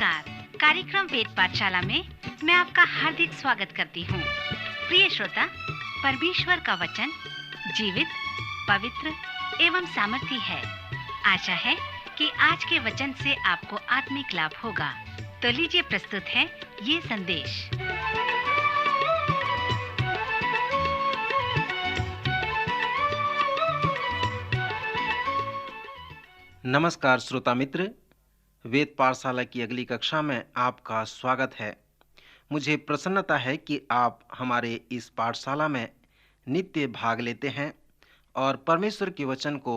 नमस्कार। कार्यक्रम वेद पाठशाला में मैं आपका हार्दिक स्वागत करती हूँ। प्रिय श्रोता, परमेश्वर का वचन जीवित, पवित्र एवं सामर्थी है। आशा है कि आज के वचन से आपको आत्मिक लाभ होगा। तो लीजिए, प्रस्तुत है ये संदेश। नमस्कार श्रोता मित्र, वेद पाठशाला की अगली कक्षा में आपका स्वागत है। मुझे प्रसन्नता है कि आप हमारे इस पाठशाला में नित्य भाग लेते हैं और परमेश्वर के वचन को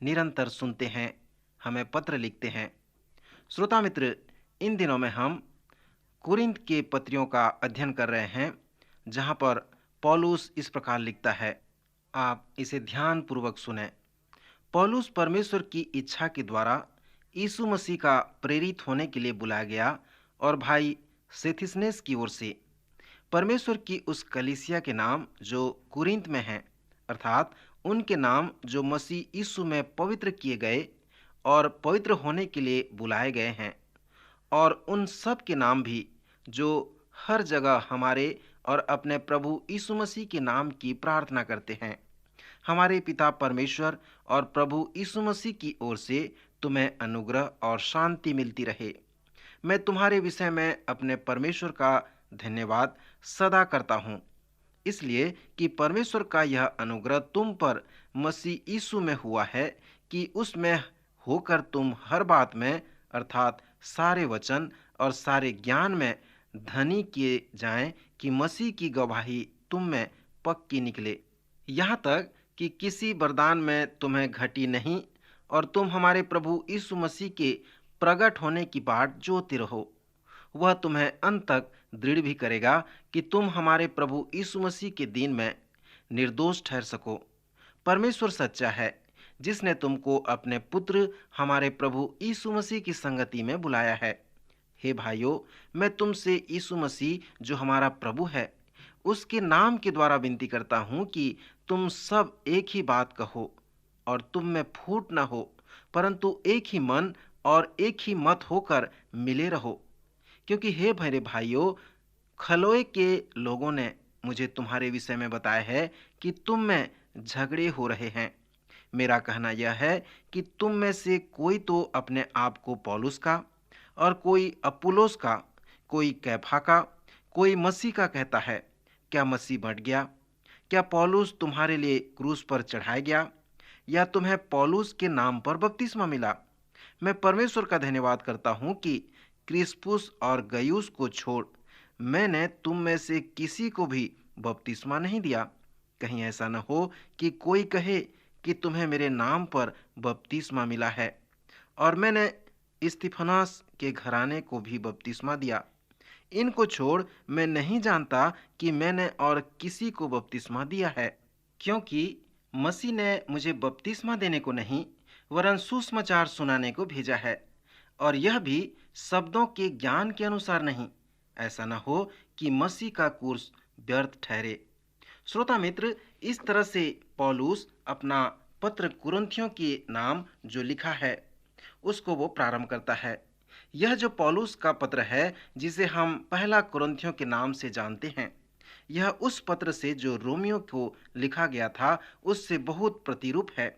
निरंतर सुनते हैं, हमें पत्र लिखते हैं। श्रोता मित्र, इन दिनों में हम कुरिन्थ के पत्रियों का अध्ययन कर रहे हैं, जहां पर पौलुस इस प्रकार लिखता है। आप इसे ध्यानपूर्वक सुनें। पौलुस परमेश्वर की इच्छा के द्वारा यीशु मसीह का प्रेरित होने के लिए बुलाया गया और भाई सेथिस्नेस की ओर से परमेश्वर की उस कलीसिया के नाम जो कुरिन्थ में है, अर्थात उनके नाम जो मसीह यीशु में पवित्र किए गए और पवित्र होने के लिए बुलाए गए हैं, और उन सब के नाम भी जो हर जगह हमारे और अपने प्रभु यीशु मसीह के नाम की प्रार्थना करते हैं। हमारे पिता परमेश्वर और प्रभु यीशु मसीह की ओर से तुम्हें अनुग्रह और शांति मिलती रहे। मैं तुम्हारे विषय में अपने परमेश्वर का धन्यवाद सदा करता हूँ, इसलिए कि परमेश्वर का यह अनुग्रह तुम पर मसीह यीशु में हुआ है कि उसमें होकर तुम हर बात में, अर्थात सारे वचन और सारे ज्ञान में धनी किए जाएं कि मसीह की गवाही तुम में पक्की निकले। यहाँ तक कि किसी वरदान में तुम्हें घटी नहीं, और तुम हमारे प्रभु यीशु मसीह के प्रकट होने की बाट जोते रहो। वह तुम्हें अंत तक दृढ़ भी करेगा कि तुम हमारे प्रभु यीशु मसीह के दिन में निर्दोष ठहर सको। परमेश्वर सच्चा है, जिसने तुमको अपने पुत्र हमारे प्रभु यीशु मसीह की संगति में बुलाया है। हे भाइयों, मैं तुमसे यीशु मसीह जो हमारा प्रभु है, उसके नाम के द्वारा विनती करता हूँ कि तुम सब एक ही बात कहो और तुम में फूट न हो, परंतु एक ही मन और एक ही मत होकर मिले रहो। क्योंकि हे मेरे भाइयों, खलोए के लोगों ने मुझे तुम्हारे विषय में बताया है कि तुम में झगड़े हो रहे हैं। मेरा कहना यह है कि तुम में से कोई तो अपने आप को पौलुस का, और कोई अपुल्लोस का, कोई कैफा का, कोई मसीह का कहता है। क्या मसीह बढ़ गया? क्या पौलुस तुम्हारे लिए क्रूस पर चढ़ाया गया, या तुम्हें पौलुस के नाम पर बपतिस्मा मिला? मैं परमेश्वर का धन्यवाद करता हूँ कि क्रिस्पुस और गयुस को छोड़ मैंने तुम में से किसी को भी बपतिस्मा नहीं दिया। कहीं ऐसा न हो कि कोई कहे कि तुम्हें मेरे नाम पर बपतिस्मा मिला है और मैंने स्तिफनास के घराने को भी बपतिस्मा दिया। इनको छोड़ मैं नहीं जानता कि मैंने और किसी को बपतिस्मा दिया है, क्योंकि मसीह ने मुझे बपतिस्मा देने को नहीं, वरन सुसमाचार सुनाने को भेजा है, और यह भी शब्दों के ज्ञान के अनुसार नहीं, ऐसा न हो कि मसीह का कुर्स व्यर्थ ठहरे। श्रोता मित्र, इस तरह से पौलुस अपना पत्र कुरिन्थियों के नाम जो लिखा है उसको वो प्रारंभ करता है। यह जो पौलुस का पत्र है, जिसे हम पहला कुरिन्थियों के नाम से जानते हैं, यह उस पत्र से जो रोमियो को लिखा गया था उससे बहुत प्रतिरूप है।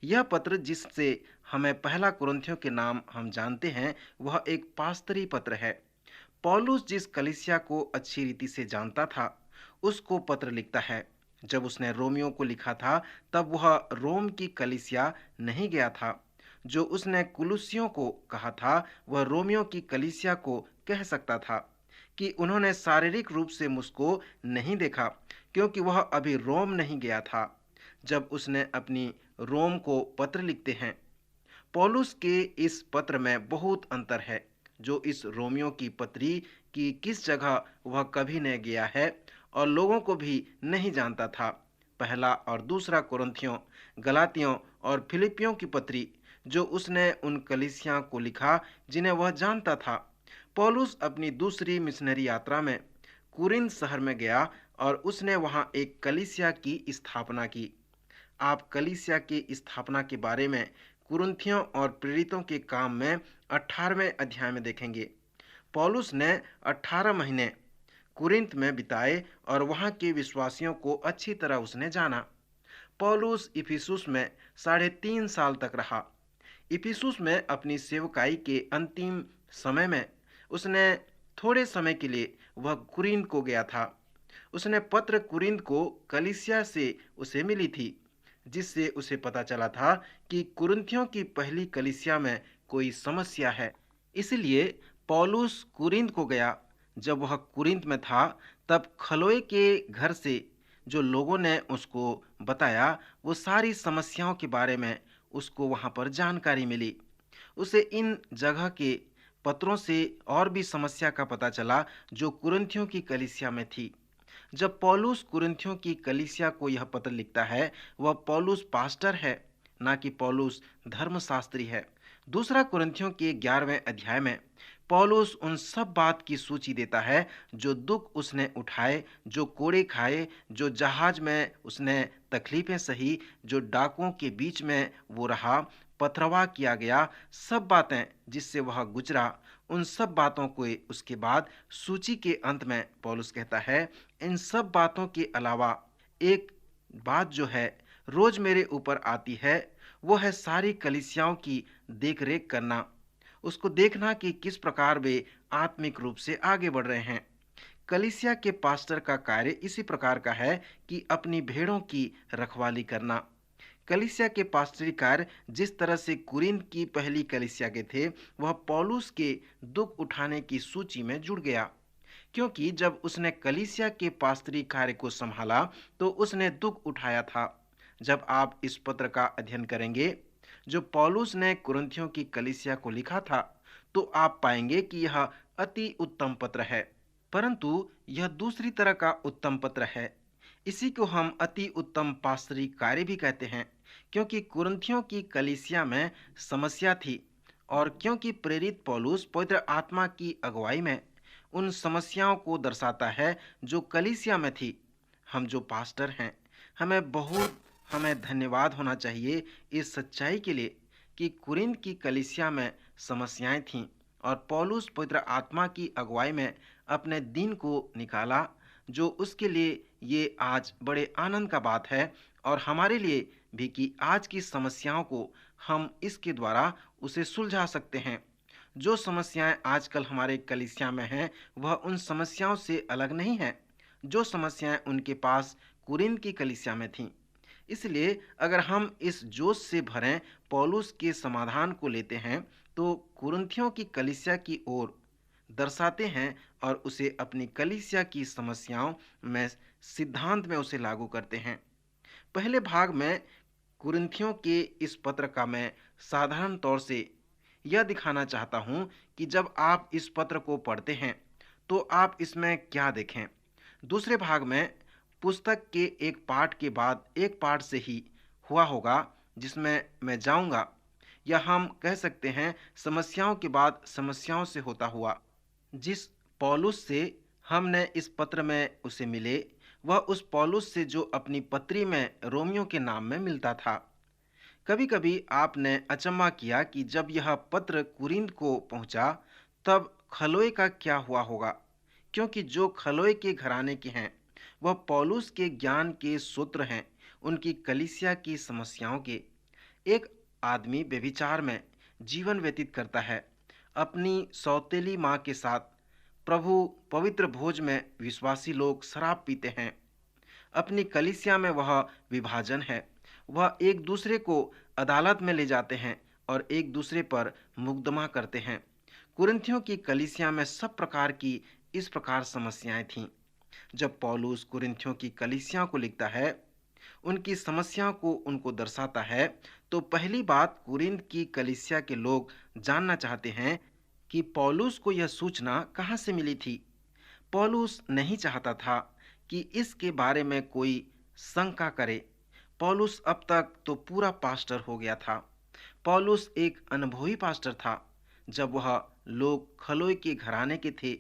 यह पत्र जिससे हमें पहला कुरिन्थियों के नाम हम जानते हैं, वह एक पास्तरी पत्र है। पौलुस जिस कलीसिया को अच्छी रीति से जानता था, उसको पत्र लिखता है। जब उसने रोमियो को लिखा था, तब वह रोम की कलीसिया नहीं गया था। जो उसने कुलुसियों को कहा था, वह रोमियो की कलीसिया को कह सकता था कि उन्होंने शारीरिक रूप से मुझको नहीं देखा, क्योंकि वह अभी रोम नहीं गया था जब उसने अपनी रोम को पत्र लिखते हैं। पौलुस के इस पत्र में बहुत अंतर है, जो इस रोमियो की पत्री की किस जगह वह कभी नहीं गया है और लोगों को भी नहीं जानता था। पहला और दूसरा कुरिन्थियों, गलातियों और फिलिपियों की पत्री जो उसने उन कलीसिया को लिखा जिन्हें वह जानता था। पौलुस अपनी दूसरी मिशनरी यात्रा में कुरिन्थ शहर में गया और उसने वहां एक कलीसिया की स्थापना की। आप कलीसिया की स्थापना के बारे में कुरिन्थियों और प्रेरितों के काम में 18वें अध्याय में देखेंगे। पौलुस ने 18 महीने कुरिन्थ में बिताए और वहाँ के विश्वासियों को अच्छी तरह उसने जाना। पौलुस इफिसुस में 3.5 साल तक रहा। इफिसुस में अपनी सेवकाई के अंतिम समय में उसने थोड़े समय के लिए वह कुरिन्थ को गया था। उसने पत्र कुरिन्थ को कलीसिया से उसे मिली थी, जिससे उसे पता चला था कि कुरिन्थियों की पहली कलीसिया में कोई समस्या है। इसलिए पौलुस कुरिन्थ को गया। जब वह कुरिन्थ में था, तब खलोए के घर से जो लोगों ने उसको बताया, वो सारी समस्याओं के बारे में उसको वहाँ पर जानकारी मिली। उसे इन जगह के पत्रों से और भी समस्या का पता चला जो कुरिन्थियों की कलीसिया में थी। जब पौलुस कुरिन्थियों की कलीसिया को यह पत्र लिखता है, वह पौलुस पास्टर है, ना कि पौलुस धर्मशास्त्री है। दूसरा कुरिन्थियों के 11वें अध्याय में पौलुस उन सब बात की सूची देता है जो दुख उसने उठाए, जो कोड़े खाए, जो जहाज में उसने तकलीफें सही, जो डाकुओं के बीच में वो रहा, पथरवाह किया गया, सब बातें जिससे वह गुजरा। उन सब बातों को उसके बाद सूची के अंत में पौलुस कहता है, इन सब बातों के अलावा एक बात जो है रोज मेरे ऊपर आती है, वो है सारी कलीसियाओं की देखरेख करना, उसको देखना कि किस प्रकार वे आत्मिक रूप से आगे बढ़ रहे हैं। कलीसिया के पास्टर का कार्य इसी प्रकार का है कि अपनी भेड़ों की रखवाली करना। कलीसिया के पास्टरी कार्य जिस तरह से कुरिन्थ की पहली कलीसिया के थे, वह पौलुस के दुख उठाने की सूची में जुड़ गया, क्योंकि जब उसने कलीसिया के पास्टरी कार्य को संभाला तो उसने दुख उठाया था। जब आप इस पत्र का अध्ययन करेंगे जो पौलुस ने कुरिन्थियों की कलीसिया को लिखा था, तो आप पाएंगे कि यह अति उत्तम पत्र है। परंतु यह दूसरी तरह का उत्तम पत्र है। इसी को हम अति उत्तम पास्टरी कार्य भी कहते हैं, क्योंकि कुरिन्थियों की कलीसिया में समस्या थी और क्योंकि प्रेरित पौलुस पवित्र आत्मा की अगुवाई में उन समस्याओं को दर्शाता है जो कलीसिया में थी। हम जो पास्टर हैं, हमें धन्यवाद होना चाहिए इस सच्चाई के लिए कि कुरिन्थ की कलीसिया में समस्याएं थीं और पौलुस पवित्र आत्मा की अगुवाई में अपने दिन को निकाला, जो उसके लिए ये आज बड़े आनंद का बात है और हमारे लिए भी कि आज की समस्याओं को हम इसके द्वारा उसे सुलझा सकते हैं। जो समस्याएं आजकल हमारे कलीसिया में हैं, वह उन समस्याओं से अलग नहीं है जो समस्याएं उनके पास कुरिन्थ की कलीसिया में थीं। इसलिए अगर हम इस जोश से भरें पौलुस के समाधान को लेते हैं, तो कुरिन्थियों की कलीसिया की ओर दर्शाते हैं और उसे अपनी कलीसिया की समस्याओं में सिद्धांत में उसे लागू करते हैं। पहले भाग में कुरिन्थियों के इस पत्र का मैं साधारण तौर से यह दिखाना चाहता हूं कि जब आप इस पत्र को पढ़ते हैं तो आप इसमें क्या देखें। दूसरे भाग में पुस्तक के एक पाठ के बाद एक पाठ से ही हुआ होगा जिसमें मैं जाऊंगा, या हम कह सकते हैं समस्याओं के बाद समस्याओं से होता हुआ। जिस पौलुस से हमने इस पत्र में उसे मिले, वह उस पौलुस से जो अपनी पत्री में रोमियो के नाम में मिलता था। कभी कभी आपने अचम्भा किया कि जब यह पत्र कुरिन्थ को पहुंचा, तब खलोए का क्या हुआ होगा, क्योंकि जो खलोए के घराने के हैं वह पौलुस के ज्ञान के सूत्र हैं, उनकी कलीसिया की समस्याओं के। एक आदमी व्यभिचार में जीवन व्यतीत करता है, अपनी सौतेली माँ के साथ। प्रभु पवित्र भोज में विश्वासी लोग शराब पीते हैं। अपनी कलीसिया में वह विभाजन है। वह एक दूसरे को अदालत में ले जाते हैं और एक दूसरे पर मुकदमा करते हैं। कुरिन्थियों की कलीसिया में सब प्रकार की इस प्रकार समस्याएं थीं। जब पौलुस कुरिन्थियों की कलीसिया को लिखता है, उनकी समस्याओं को उनको दर्शाता है, तो पहली बात कुरिन्थ की कलीसिया के लोग जानना चाहते हैं कि पौलुस को यह सूचना कहाँ से मिली थी। पौलुस नहीं चाहता था कि इसके बारे में कोई शंका करे। पौलुस अब तक तो पूरा पास्टर हो गया था। पौलुस एक अनुभवी पास्टर था। जब वह लोग खलोए के घराने के थे,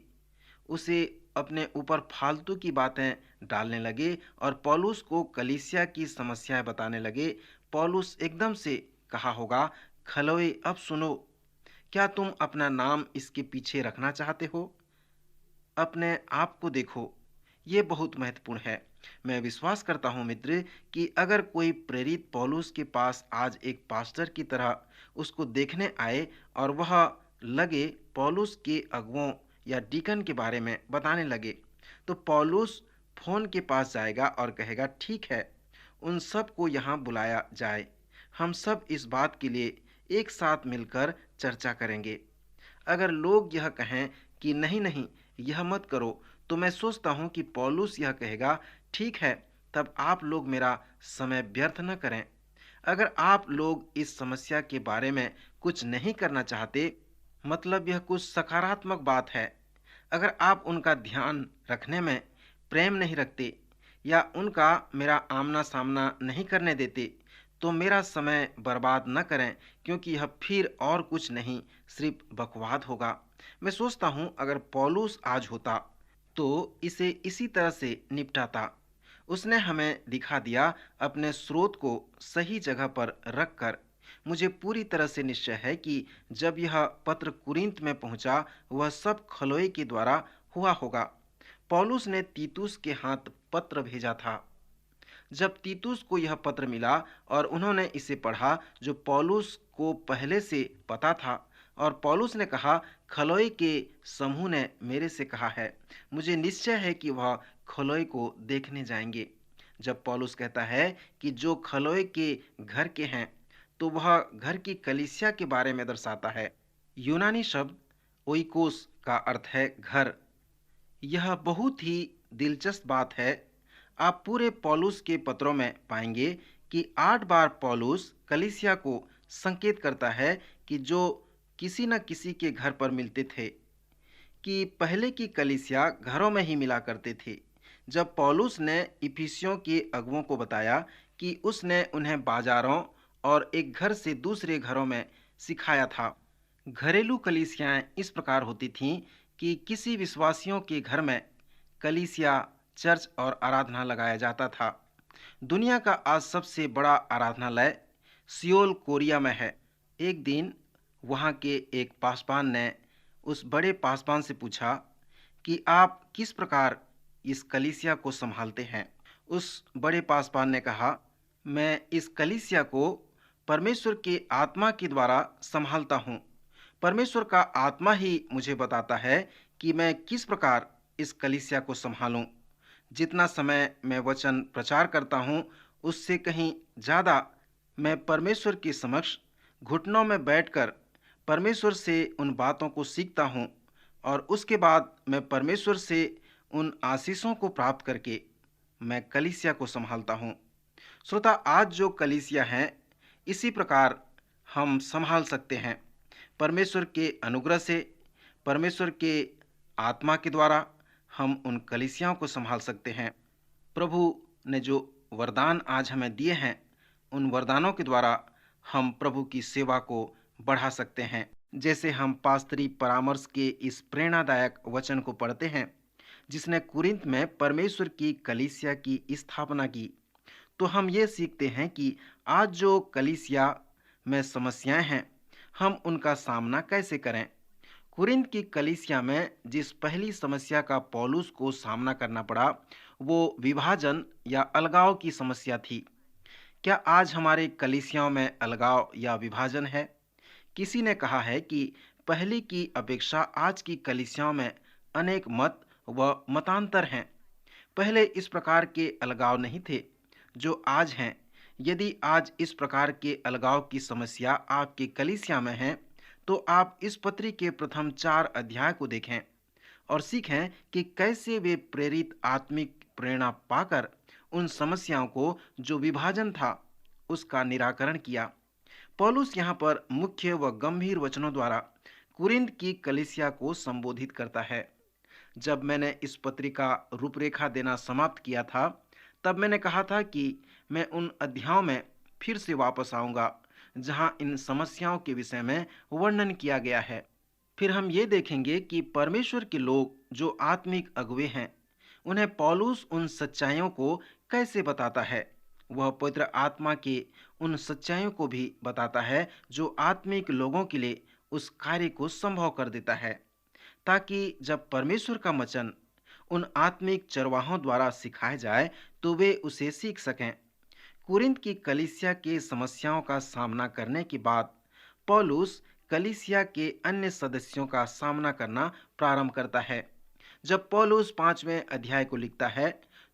उसे अपने ऊपर फालतू की बातें डालने लगे और पौलुस को कलीसिया की समस्याएं बताने लगे। पौलुस एकदम से कहा होगा, खलोए अब सुनो, क्या तुम अपना नाम इसके पीछे रखना चाहते हो? अपने आप को देखो, ये बहुत महत्वपूर्ण है। मैं विश्वास करता हूँ मित्र कि अगर कोई प्रेरित पौलुस के पास आज एक पास्टर की तरह उसको देखने आए और वह लगे पौलुस के अगुओं या डीकन के बारे में बताने लगे, तो पौलुस फोन के पास जाएगा और कहेगा, ठीक है, उन सब को यहाँ बुलाया जाए। हम सब इस बात के लिए एक साथ मिलकर चर्चा करेंगे। अगर लोग यह कहें कि नहीं नहीं, यह मत करो, तो मैं सोचता हूँ कि पौलुस यह कहेगा, ठीक है, तब आप लोग मेरा समय व्यर्थ न करें। अगर आप लोग इस समस्या के बारे में कुछ नहीं करना चाहते, मतलब यह कुछ सकारात्मक बात है। अगर आप उनका ध्यान रखने में प्रेम नहीं रखते या उनका मेरा आमना सामना नहीं करने देते, तो मेरा समय बर्बाद न करें, क्योंकि यह फिर और कुछ नहीं, सिर्फ बकवाद होगा। मैं सोचता हूँ अगर पौलुस आज होता तो इसे इसी तरह से निपटाता। उसने हमें दिखा दिया अपने स्रोत को सही जगह पर रखकर। मुझे पूरी तरह से निश्चय है कि जब यह पत्र कुरिन्थ में पहुंचा, वह सब खलोए के द्वारा हुआ होगा। पौलुस ने तीतुस के हाथ पत्र भेजा था। जब तीतुस को यह पत्र मिला और उन्होंने इसे पढ़ा, जो पौलुस को पहले से पता था, और पौलुस ने कहा, खलोए के समूह ने मेरे से कहा है, मुझे निश्चय है कि वह खलोए को देखने जाएंगे। जब पौलुस कहता है कि जो खलोए के घर के हैं, तो वह घर की कलीसिया के बारे में दर्शाता है। यूनानी शब्द ओइकोस का अर्थ है घर। यह बहुत ही दिलचस्प बात है। आप पूरे पौलुस के पत्रों में पाएंगे कि 8 बार पौलुस कलीसिया को संकेत करता है कि जो किसी न किसी के घर पर मिलते थे, कि पहले की कलीसिया घरों में ही मिला करते थे। जब पौलुस ने इफिसियों के अगुओं को बताया कि उसने उन्हें बाजारों और एक घर से दूसरे घरों में सिखाया था। घरेलू कलीसियाएं इस प्रकार होती थीं कि किसी विश्वासियों के घर में कलीसिया, चर्च और आराधना लगाया जाता था। दुनिया का आज सबसे बड़ा आराधनालय सियोल कोरिया में है। एक दिन वहाँ के एक पासवान ने उस बड़े पासवान से पूछा कि आप किस प्रकार इस कलीसिया को संभालते हैं। उस बड़े पासवान ने कहा, मैं इस कलीसिया को परमेश्वर के आत्मा के द्वारा संभालता हूँ। परमेश्वर का आत्मा ही मुझे बताता है कि मैं किस प्रकार इस कलीसिया को संभालूं। जितना समय मैं वचन प्रचार करता हूँ, उससे कहीं ज़्यादा मैं परमेश्वर के समक्ष घुटनों में बैठकर परमेश्वर से उन बातों को सीखता हूँ, और उसके बाद मैं परमेश्वर से उन आशीषों को प्राप्त करके मैं कलीसिया को संभालता हूँ। श्रोता, आज जो कलीसिया हैं, इसी प्रकार हम संभाल सकते हैं। परमेश्वर के अनुग्रह से, परमेश्वर के आत्मा के द्वारा हम उन कलीसियाओं को संभाल सकते हैं। प्रभु ने जो वरदान आज हमें दिए हैं, उन वरदानों के द्वारा हम प्रभु की सेवा को बढ़ा सकते हैं। जैसे हम पास्तरी परामर्श के इस प्रेरणादायक वचन को पढ़ते हैं, जिसने कुरिन्थ में परमेश्वर की कलीसिया की स्थापना की, तो हम ये सीखते हैं कि आज जो कलीसिया में समस्याएं हैं, हम उनका सामना कैसे करें। कुरिन्थ की कलीसिया में जिस पहली समस्या का पौलुस को सामना करना पड़ा, वो विभाजन या अलगाव की समस्या थी। क्या आज हमारे कलीसियाओं में अलगाव या विभाजन है? किसी ने कहा है कि पहले की अपेक्षा आज की कलीसियाओं में अनेक मत व मतांतर हैं। पहले इस प्रकार के अलगाव नहीं थे जो आज हैं। यदि आज इस प्रकार के अलगाव की समस्या आपके कलीसिया में है, तो आप इस पत्री के प्रथम 4 अध्याय को देखें और सीखें कि कैसे वे प्रेरित आत्मिक प्रेरणा पाकर उन समस्याओं को, जो विभाजन था, उसका निराकरण किया। पौलुस यहाँ पर मुख्य व गंभीर वचनों द्वारा कुरिन्थ की कलीसिया को संबोधित करता है। जब मैंने इस पत्री का रूपरेखा देना समाप्त किया था, तब मैंने कहा था कि मैं उन अध्यायों में फिर से वापस आऊंगा जहां इन समस्याओं के विषय में वर्णन किया गया है। फिर हम ये देखेंगे कि परमेश्वर के लोग जो आत्मिक अगुवे हैं, उन्हें पौलुस उन सच्चाइयों को कैसे बताता है। वह पवित्र आत्मा के उन सच्चाइयों को भी बताता है जो आत्मिक लोगों के लिए उस कार्य को संभव कर देता है, ताकि जब परमेश्वर का वचन उन आत्मिक चरवाहों द्वारा सिखाया जाए तो वे उसे सीख सकें। कुरिन्थ की कलीसिया के समस्याओं का सामना करने के बाद पौलुस कलीसिया के अन्य सदस्यों का सामना करना प्रारंभ करता है। जब पौलुस 5वें अध्याय को लिखता है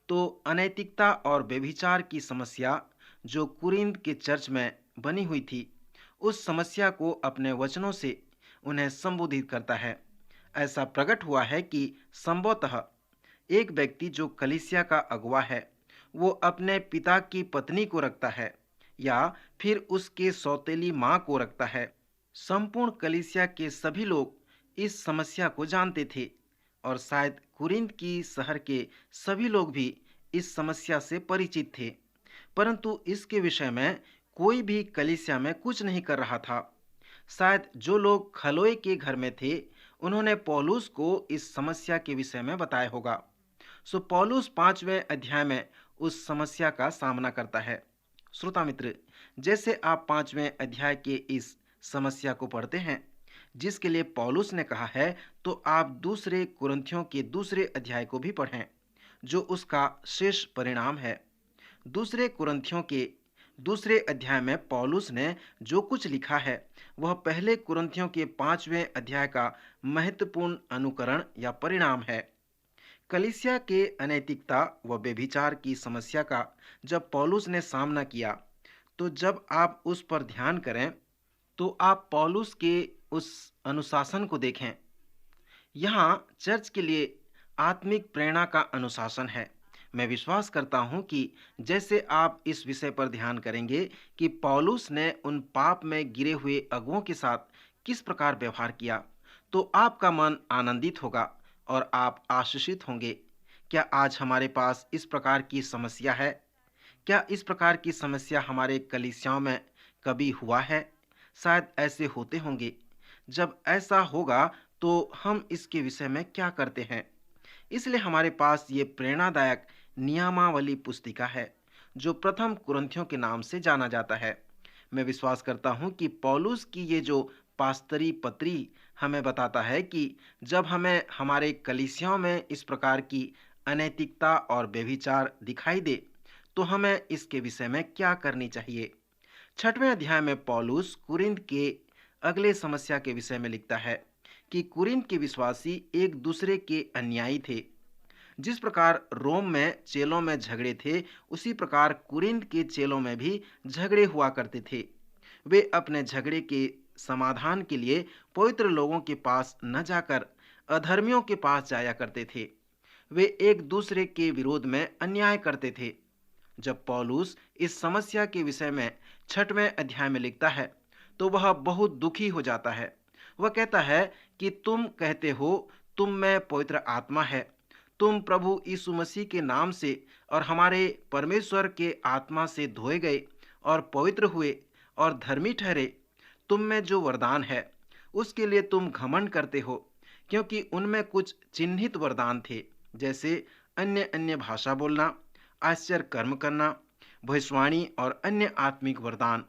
तो अनैतिकता और व्यभिचार की समस्या जो कुरिन्थ के चर्च में बनी हुई थी, उस समस्या को अपने वचनों से उन्हें संबोधित करता है। ऐसा प्रकट हुआ है कि संभवतः एक व्यक्ति जो कलीसिया का अगुवा है, वो अपने पिता की पत्नी को रखता है या फिर उसके सौतेली माँ को रखता है। संपूर्ण कलीसिया के सभी लोग इस समस्या को जानते थे और शायद कुरिन्थ की शहर के सभी लोग भी इस समस्या से परिचित थे, परंतु इसके विषय में कोई भी कलीसिया में कुछ नहीं कर रहा था। शायद जो लोग खलोए के घर में थे, उन्होंने पौलुस को इस समस्या के विषय में बताया होगा। सो पौलुस 5वें अध्याय में उस समस्या का सामना करता है। श्रोता मित्र, जैसे आप 5वें अध्याय के इस समस्या को पढ़ते हैं जिसके लिए पौलुस ने कहा है, तो आप दूसरे कुरिन्थियों के दूसरे अध्याय को भी पढ़ें जो उसका शेष परिणाम है। दूसरे कुरिन्थियों के दूसरे अध्याय में पौलुस ने जो कुछ लिखा है वह पहले कुरिन्थियों के 5वें अध्याय का महत्वपूर्ण अनुकरण या परिणाम है। कलीसिया के अनैतिकता व व्यभिचार की समस्या का जब पौलुस ने सामना किया, तो जब आप उस पर ध्यान करें तो आप पौलुस के उस अनुशासन को देखें। यहाँ चर्च के लिए आत्मिक प्रेरणा का अनुशासन है। मैं विश्वास करता हूँ कि जैसे आप इस विषय पर ध्यान करेंगे कि पौलुस ने उन पाप में गिरे हुए अगुओं के साथ किस प्रकार व्यवहार किया, तो आपका मन आनंदित होगा और आप आशीषित होंगे। क्या आज हमारे पास इस प्रकार की समस्या है? क्या इस प्रकार की समस्या हमारे कलीसियाओं में कभी हुआ है? शायद ऐसे होते होंगे। जब ऐसा होगा तो हम इसके विषय में क्या करते हैं? इसलिए हमारे पास ये प्रेरणादायक नियमावली पुस्तिका है जो प्रथम कुरिन्थियों के नाम से जाना जाता है। मैं विश्वास करता हूँ कि पौलुस की ये जो पास्तरी पत्री हमें बताता है कि जब हमें हमारे कलीसियाओं में इस प्रकार की अनैतिकता और व्यभिचार दिखाई दे तो हमें इसके विषय में क्या करनी चाहिए। 6वें अध्याय में पौलुस कुरिन्थ के अगले समस्या के विषय में लिखता है कि कुरिन्थ के विश्वासी एक दूसरे के अन्यायी थे। जिस प्रकार रोम में चेलों में झगड़े थे, उसी प्रकार कुरिन्थ के चेलों में भी झगड़े हुआ करते थे। वे अपने झगड़े के समाधान के लिए पवित्र लोगों के पास न जाकर अधर्मियों के पास जाया करते थे। वे एक दूसरे के विरोध में अन्याय करते थे। जब पौलुस इस समस्या के विषय में 6वें अध्याय में लिखता है तो वह बहुत दुखी हो जाता है। वह कहता है कि तुम कहते हो तुम में पवित्र आत्मा है, तुम प्रभु यीशु मसीह के नाम से और हमारे परमेश्वर के आत्मा से धोए गए और पवित्र हुए और धर्मी ठहरे। तुम में जो वरदान है उसके लिए तुम घमंड करते हो, क्योंकि उनमें कुछ चिन्हित वरदान थे, जैसे अन्य अन्य भाषा बोलना, आश्चर्य कर्म करना, भविष्यवाणी और अन्य आत्मिक वरदान।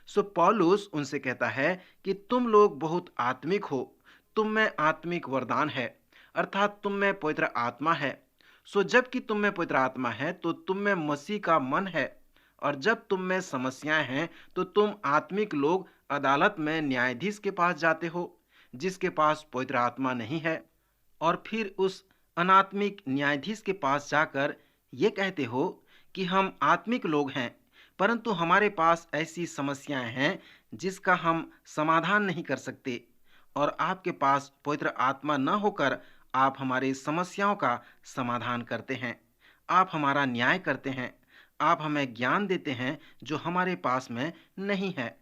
सो पौलुस उनसे कहता है कि तुम लोग बहुत आत्मिक हो, तुम में आत्मिक वरदान है, अर्थात तुम में पवित्र आत्मा है। सो जबकि तुम में पवित्र आत्मा है तो तुम में मसीह का मन है, और जब तुम में समस्याएं हैं तो तुम आत्मिक लोग अदालत में न्यायाधीश के पास जाते हो जिसके पास पवित्र आत्मा नहीं है, और फिर उस अनात्मिक न्यायाधीश के पास जाकर ये कहते हो कि हम आत्मिक लोग हैं, परंतु हमारे पास ऐसी समस्याएं हैं जिसका हम समाधान नहीं कर सकते, और आपके पास पवित्र आत्मा न होकर आप हमारी समस्याओं का समाधान करते हैं, आप हमारा न्याय करते हैं, आप हमें ज्ञान देते हैं जो हमारे पास में नहीं है।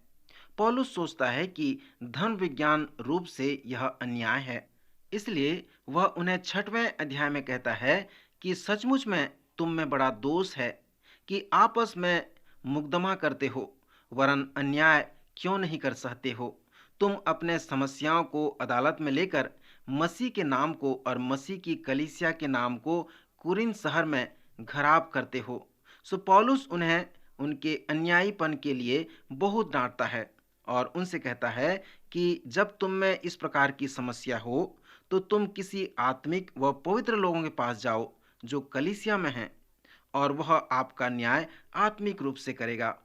पौलुस सोचता है कि धन विज्ञान रूप से यह अन्याय है, इसलिए वह उन्हें 6वें अध्याय में कहता है कि सचमुच में तुम में बड़ा दोष है कि आपस में मुकदमा करते हो, वरन अन्याय क्यों नहीं कर सकते हो। तुम अपने समस्याओं को अदालत में लेकर मसीह के नाम को और मसीह की कलीसिया के नाम को कुरिन्थ शहर में खराब करते हो। सो पौलुस उन्हें उनके अन्यायीपन के लिए बहुत डांटता है और उनसे कहता है कि जब तुम में इस प्रकार की समस्या हो तो तुम किसी आत्मिक व पवित्र लोगों के पास जाओ जो कलीसिया में हैं, और वह आपका न्याय आत्मिक रूप से करेगा।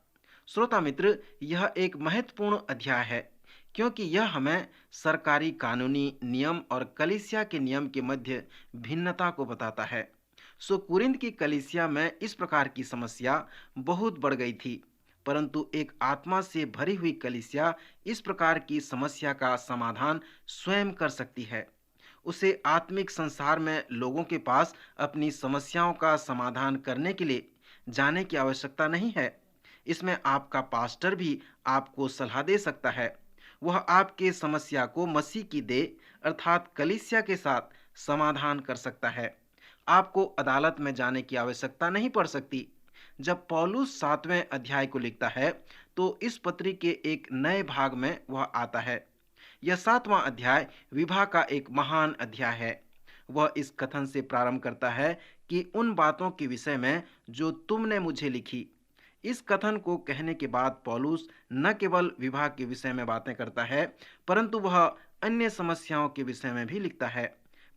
श्रोता मित्र, यह एक महत्वपूर्ण अध्याय है क्योंकि यह हमें सरकारी कानूनी नियम और कलीसिया के नियम के मध्य भिन्नता को बताता है। सो कुरिन्थ की कलीसिया में इस प्रकार की समस्या बहुत बढ़ गई थी, परंतु एक आत्मा से भरी हुई कलीसिया इस प्रकार की समस्या का समाधान स्वयं कर सकती है। उसे आत्मिक संसार में लोगों के पास अपनी समस्याओं का समाधान करने के लिए जाने की आवश्यकता नहीं है। इसमें आपका पास्टर भी आपको सलाह दे सकता है। वह आपके समस्या को मसीह की देह अर्थात कलीसिया के साथ समाधान कर सकता है। आपको अदालत में जाने की आवश्यकता नहीं पड़ सकती। जब पौलुस 7वें अध्याय को लिखता है तो इस पत्री के एक नए भाग में वह आता है। यह 7वां अध्याय विवाह का एक महान अध्याय है। वह इस कथन से प्रारंभ करता है कि उन बातों के विषय में जो तुमने मुझे लिखी। इस कथन को कहने के बाद पौलुस न केवल विवाह के विषय में बातें करता है, परंतु वह अन्य समस्याओं के विषय में भी लिखता है।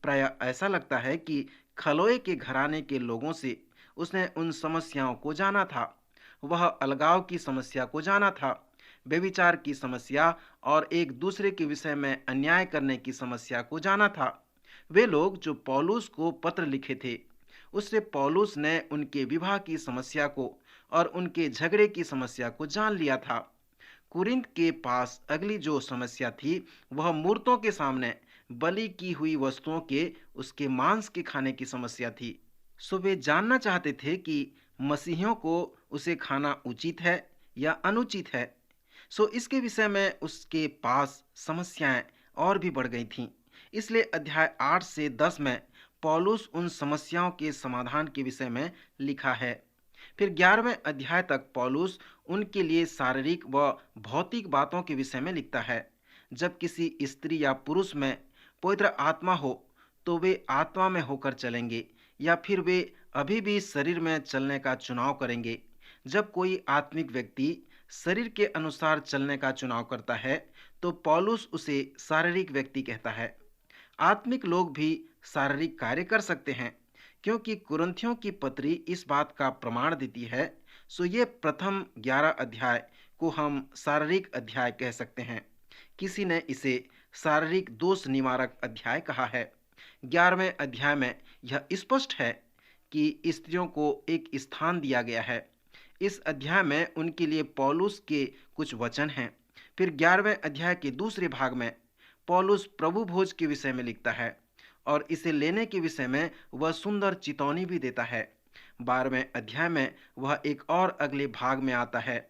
प्रायः ऐसा लगता है कि खलोए के घराने के लोगों से उसने उन समस्याओं को जाना था। वह अलगाव की समस्या को जाना था, व्यभिचार की समस्या और एक दूसरे के विषय में अन्याय करने की समस्या को जाना था। वे लोग जो पौलुस को पत्र लिखे थे, उससे पौलुस ने उनके विवाह की समस्या को और उनके झगड़े की समस्या को जान लिया था। कुरिन्थ के पास अगली जो समस्या थी वह मूर्तों के सामने बलि की हुई वस्तुओं के उसके मांस के खाने की समस्या थी। सो वे जानना चाहते थे कि मसीहियों को उसे खाना उचित है या अनुचित है। सो इसके विषय में उसके पास समस्याएं और भी बढ़ गई थीं। इसलिए अध्याय 8 से 10 में पौलुस उन समस्याओं के समाधान के विषय में लिखा है। फिर 11वें अध्याय तक पौलुस उनके लिए शारीरिक व भौतिक बातों के विषय में लिखता है। जब किसी स्त्री या पुरुष में पवित्र आत्मा हो तो वे आत्मा में होकर चलेंगे, या फिर वे अभी भी शरीर में चलने का चुनाव करेंगे। जब कोई आत्मिक व्यक्ति शरीर के अनुसार चलने का चुनाव करता है तो पौलुस उसे शारीरिक व्यक्ति कहता है। आत्मिक लोग भी शारीरिक कार्य कर सकते हैं, क्योंकि कुरिन्थियों की पत्री इस बात का प्रमाण देती है। सो ये प्रथम 11 अध्याय को हम शारीरिक अध्याय कह सकते हैं। किसी ने इसे शारीरिक दोष निवारक अध्याय कहा है। 11वें अध्याय में यह स्पष्ट है कि स्त्रियों को एक स्थान दिया गया है। इस अध्याय में उनके लिए पौलुस के कुछ वचन हैं। फिर 11वें अध्याय के दूसरे भाग में पौलुस प्रभु भोज के विषय में लिखता है और इसे लेने के विषय में वह सुंदर चेतावनी भी देता है। 12वें अध्याय में वह एक और अगले भाग में आता है।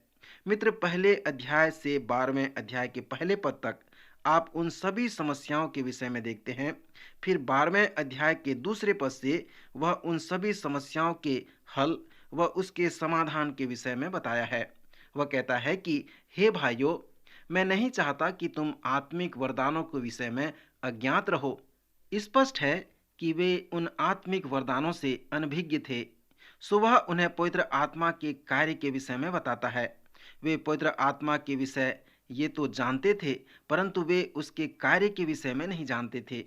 मित्र, पहले अध्याय से 12वें अध्याय के पहले पद तक आप उन सभी समस्याओं के विषय में देखते हैं। फिर 12वें अध्याय के दूसरे पद से वह उन सभी समस्याओं के हल व उसके समाधान के विषय में बताया है। वह कहता है कि हे भाइयों, मैं नहीं चाहता कि तुम आत्मिक वरदानों के विषय में अज्ञात रहो। स्पष्ट है कि वे उन आत्मिक वरदानों से अनभिज्ञ थे। सो वह उन्हें पवित्र आत्मा के कार्य के विषय में बताता है। वे पवित्र आत्मा के विषय ये तो जानते थे, परंतु वे उसके कार्य के विषय में नहीं जानते थे।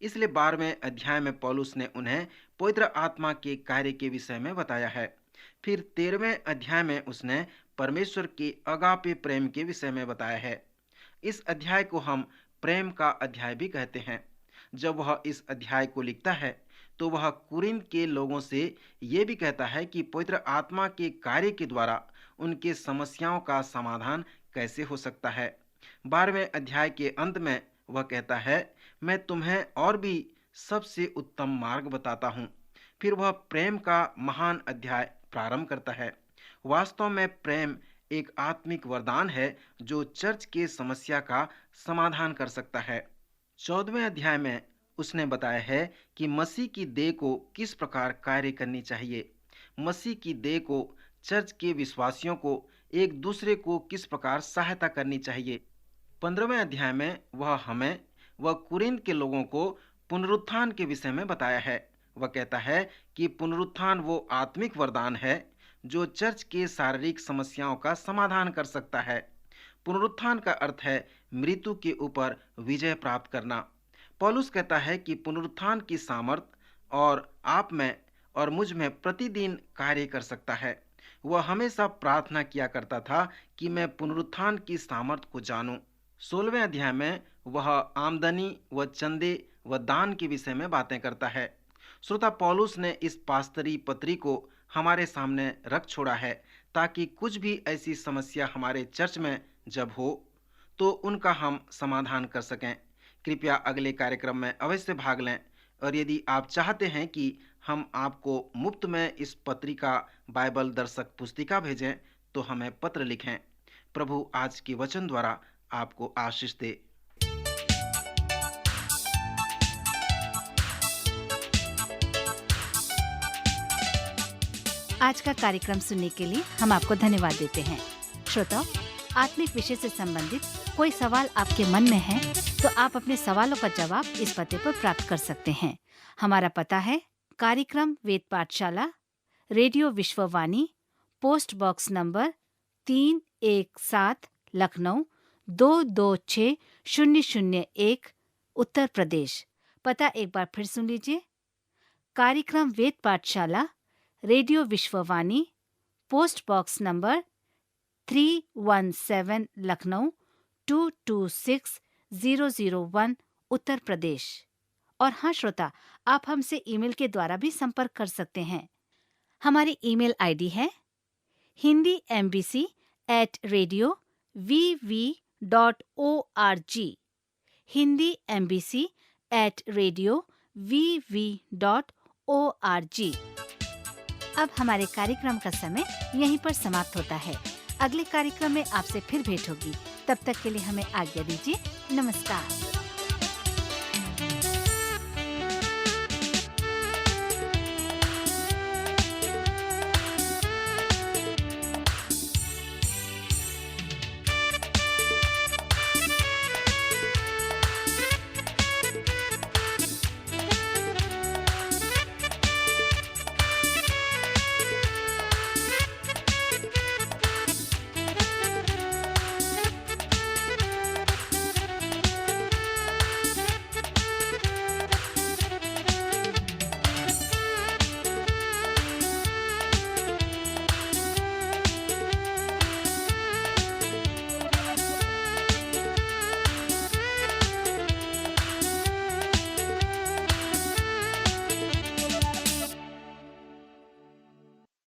इसलिए 12वें अध्याय में पौलुस ने उन्हें पवित्र आत्मा के कार्य के विषय में बताया है। फिर 13वें अध्याय में उसने परमेश्वर के अगापे प्रेम के विषय में बताया है। इस अध्याय को हम प्रेम का अध्याय भी कहते हैं। जब वह इस अध्याय को लिखता है तो वह कुरिन्थ के लोगों से ये भी कहता है कि पवित्र आत्मा के कार्य के द्वारा उनके समस्याओं का समाधान कैसे हो सकता है। 12वें अध्याय के अंत में वह कहता है, मैं तुम्हें और भी सबसे उत्तम मार्ग बताता हूँ। फिर वह प्रेम का महान अध्याय प्रारंभ करता है। वास्तव में प्रेम एक आत्मिक वरदान है जो चर्च के समस्या का समाधान कर सकता है। 14वें अध्याय में उसने बताया है कि मसीह की देह को किस प्रकार कार्य करनी चाहिए। मसीह की देह को, चर्च के विश्वासियों को एक दूसरे को किस प्रकार सहायता करनी चाहिए। 15वें अध्याय में वह कुरिन्थ के लोगों को पुनरुत्थान के विषय में बताया है। वह कहता है कि पुनरुत्थान वो आत्मिक वरदान है जो चर्च के शारीरिक समस्याओं का समाधान कर सकता है। पुनरुत्थान का अर्थ है मृत्यु के ऊपर विजय प्राप्त करना। पौलुस कहता है कि पुनरुत्थान की सामर्थ और आप में और मुझ में प्रतिदिन कार्य कर सकता है। वह हमेशा प्रार्थना किया करता था कि मैं पुनरुत्थान की सामर्थ को जानूं। 16वें अध्याय में वह आमदनी व चंदे व दान के विषय में बातें करता है। श्रोता, पौलुस ने इस पास्तरी पत्री को हमारे सामने रख छोड़ा है ताकि कुछ भी ऐसी समस्या हमारे चर्च में जब हो तो उनका हम समाधान कर सकें। कृपया अगले कार्यक्रम में अवश्य भाग लें, और यदि आप चाहते हैं कि हम आपको मुफ्त में इस पत्रिका बाइबल दर्शक पुस्तिका भेजें तो हमें पत्र लिखें। प्रभु आज के वचन द्वारा आपको आशीष दे। आज का कार्यक्रम सुनने के लिए हम आपको धन्यवाद देते हैं। श्रोताओ, आत्मिक विषय से संबंधित कोई सवाल आपके मन में है तो आप अपने सवालों का जवाब इस पते पर प्राप्त कर सकते हैं। हमारा पता है कार्यक्रम Ved Pathshala, radio Vishwavani, post box number 317, Lucknow 226001, Uttar Pradesh. पता एक बार फिर सुन लीजिए। कार्यक्रम Ved Pathshala, radio Vishwavani, post box number 317, Lucknow 226001, Uttar Pradesh. और हाँ श्रोता, आप हमसे ईमेल के द्वारा भी संपर्क कर सकते हैं। हमारी ईमेल आईडी है hindiembassy@radio.vv.org, hindiembassy@radio.vv.org। अब हमारे कार्यक्रम का समय यहीं पर समाप्त होता है। अगले कार्यक्रम में आपसे फिर भेंट होगी। तब तक के लिए हमें आज्ञा दीजिए। नमस्कार।